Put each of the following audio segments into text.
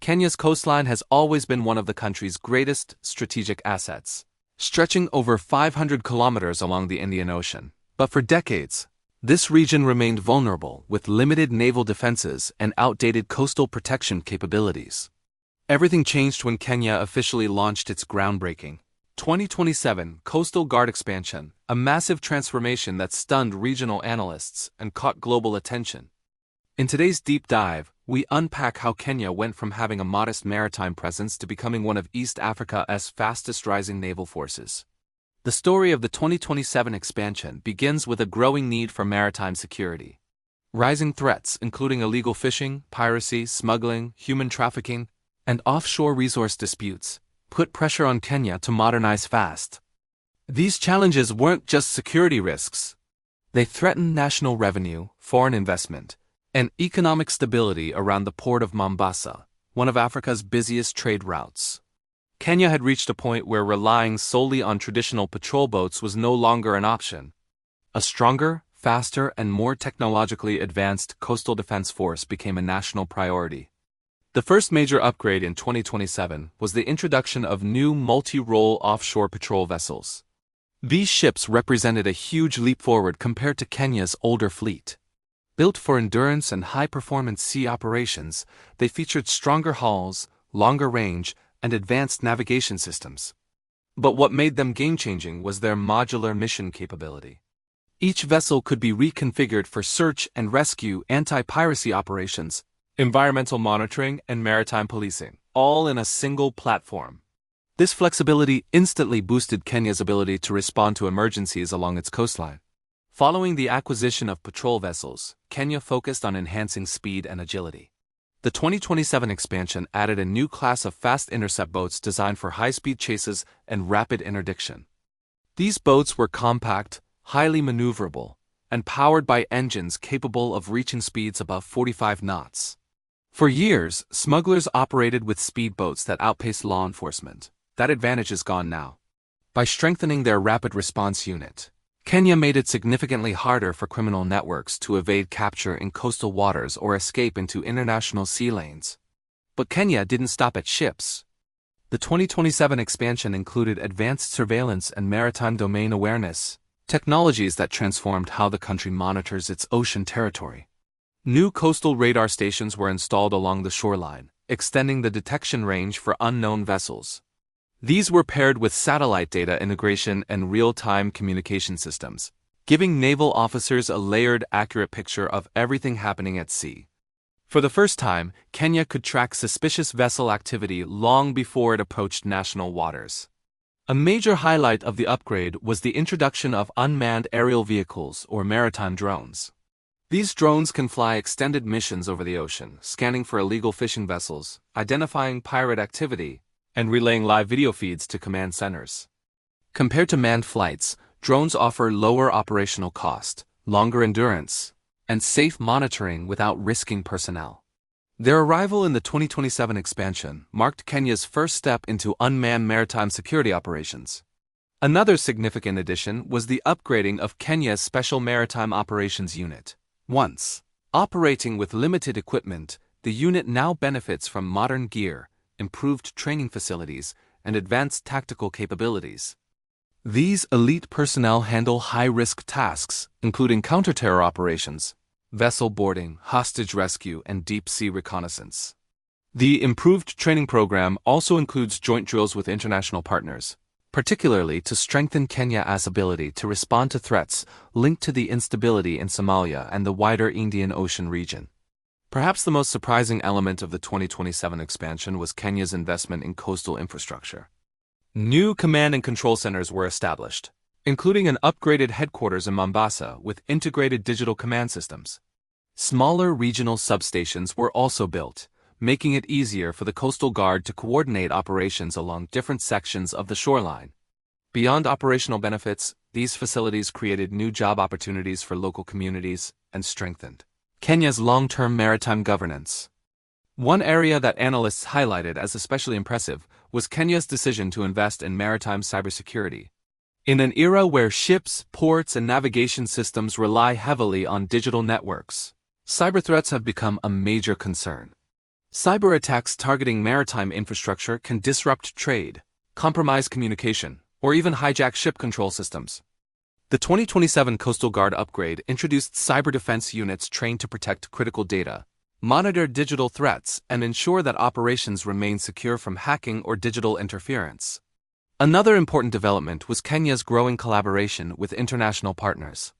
Kenya's coastline has always been one of the country's greatest strategic assets, stretching over 500 kilometers along the Indian Ocean. But for decades, this region remained vulnerable with limited naval defenses and outdated coastal protection capabilities. Everything changed when Kenya officially launched its groundbreaking 2027 Coastal Guard expansion, a massive transformation that stunned regional analysts and caught global attention. In today's deep dive, we unpack how Kenya went from having a modest maritime presence to becoming one of East Africa's fastest-rising naval forces. The story of the 2027 expansion begins with a growing need for maritime security. Rising threats, including illegal fishing, piracy, smuggling, human trafficking, and offshore resource disputes, put pressure on Kenya to modernize fast. These challenges weren't just security risks. They threatened national revenue, foreign investment, and economic stability around the port of Mombasa, one of Africa's busiest trade routes. Kenya had reached a point where relying solely on traditional patrol boats was no longer an option. A stronger, faster, and more technologically advanced coastal defense force became a national priority. The first major upgrade in 2027 was the introduction of new multi-role offshore patrol vessels. These ships represented a huge leap forward compared to Kenya's older fleet. Built for endurance and high-performance sea operations, they featured stronger hulls, longer range, and advanced navigation systems. But what made them game-changing was their modular mission capability. Each vessel could be reconfigured for search and rescue, anti-piracy operations, environmental monitoring, and maritime policing, all in a single platform. This flexibility instantly boosted Kenya's ability to respond to emergencies along its coastline. Following the acquisition of patrol vessels, Kenya focused on enhancing speed and agility. The 2027 expansion added a new class of fast intercept boats designed for high-speed chases and rapid interdiction. These boats were compact, highly maneuverable, and powered by engines capable of reaching speeds above 45 knots. For years, smugglers operated with speedboats that outpaced law enforcement. That advantage is gone now. By strengthening their rapid response unit, Kenya made it significantly harder for criminal networks to evade capture in coastal waters or escape into international sea lanes. But Kenya didn't stop at ships. The 2027 expansion included advanced surveillance and maritime domain awareness, technologies that transformed how the country monitors its ocean territory. New coastal radar stations were installed along the shoreline, extending the detection range for unknown vessels. These were paired with satellite data integration and real-time communication systems, giving naval officers a layered, accurate picture of everything happening at sea. For the first time, Kenya could track suspicious vessel activity long before it approached national waters. A major highlight of the upgrade was the introduction of unmanned aerial vehicles, or maritime drones. These drones can fly extended missions over the ocean, scanning for illegal fishing vessels, identifying pirate activity, and relaying live video feeds to command centers. Compared to manned flights, drones offer lower operational cost, longer endurance, and safe monitoring without risking personnel. Their arrival in the 2027 expansion marked Kenya's first step into unmanned maritime security operations. Another significant addition was the upgrading of Kenya's Special Maritime Operations Unit. Once operating with limited equipment, the unit now benefits from modern gear, improved training facilities, and advanced tactical capabilities. These elite personnel handle high-risk tasks, including counter-terror operations, vessel boarding, hostage rescue, and deep-sea reconnaissance. The improved training program also includes joint drills with international partners, particularly to strengthen Kenya's ability to respond to threats linked to the instability in Somalia and the wider Indian Ocean region. Perhaps the most surprising element of the 2027 expansion was Kenya's investment in coastal infrastructure. New command and control centers were established, including an upgraded headquarters in Mombasa with integrated digital command systems. Smaller regional substations were also built, making it easier for the Coastal Guard to coordinate operations along different sections of the shoreline. Beyond operational benefits, these facilities created new job opportunities for local communities and strengthened Kenya's long-term maritime governance. One area that analysts highlighted as especially impressive was Kenya's decision to invest in maritime cybersecurity. In an era where ships, ports, and navigation systems rely heavily on digital networks, cyber threats have become a major concern. Cyber attacks targeting maritime infrastructure can disrupt trade, compromise communication, or even hijack ship control systems. The 2027 Coastal Guard upgrade introduced cyber defense units trained to protect critical data, monitor digital threats, and ensure that operations remain secure from hacking or digital interference. Another important development was Kenya's growing collaboration with international partners.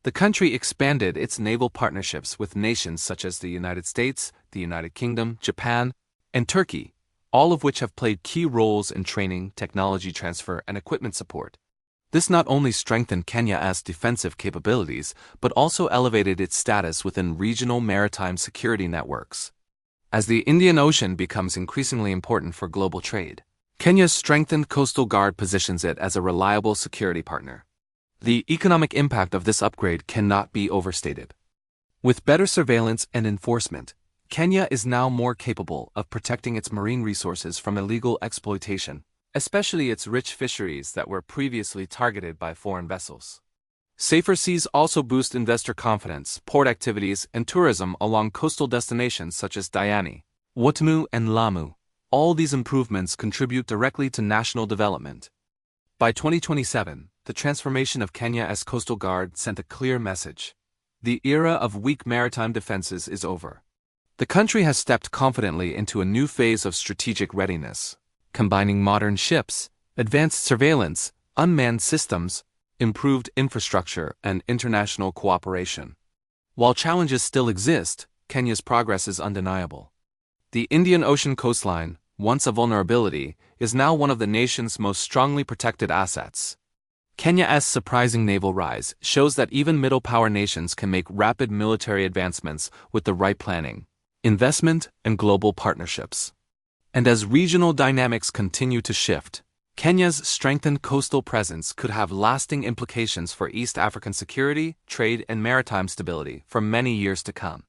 The country expanded its naval partnerships with nations such as the United States, the United Kingdom, Japan, and Turkey, all of which have played key roles in training, technology transfer, and equipment support. This not only strengthened Kenya's defensive capabilities, but also elevated its status within regional maritime security networks. As the Indian Ocean becomes increasingly important for global trade, Kenya's strengthened Coastal Guard positions it as a reliable security partner. The economic impact of this upgrade cannot be overstated. With better surveillance and enforcement, Kenya is now more capable of protecting its marine resources from illegal exploitation, especially its rich fisheries that were previously targeted by foreign vessels. Safer seas also boost investor confidence, port activities, and tourism along coastal destinations such as Diani, Watamu, and Lamu. All these improvements contribute directly to national development. By 2027, the transformation of Kenya as Coastal Guard sent a clear message. The era of weak maritime defenses is over. The country has stepped confidently into a new phase of strategic readiness, combining modern ships, advanced surveillance, unmanned systems, improved infrastructure, and international cooperation. While challenges still exist, Kenya's progress is undeniable. The Indian Ocean coastline, once a vulnerability, is now one of the nation's most strongly protected assets. Kenya's surprising naval rise shows that even middle-power nations can make rapid military advancements with the right planning, investment, and global partnerships. And as regional dynamics continue to shift, Kenya's strengthened coastal presence could have lasting implications for East African security, trade, and maritime stability for many years to come.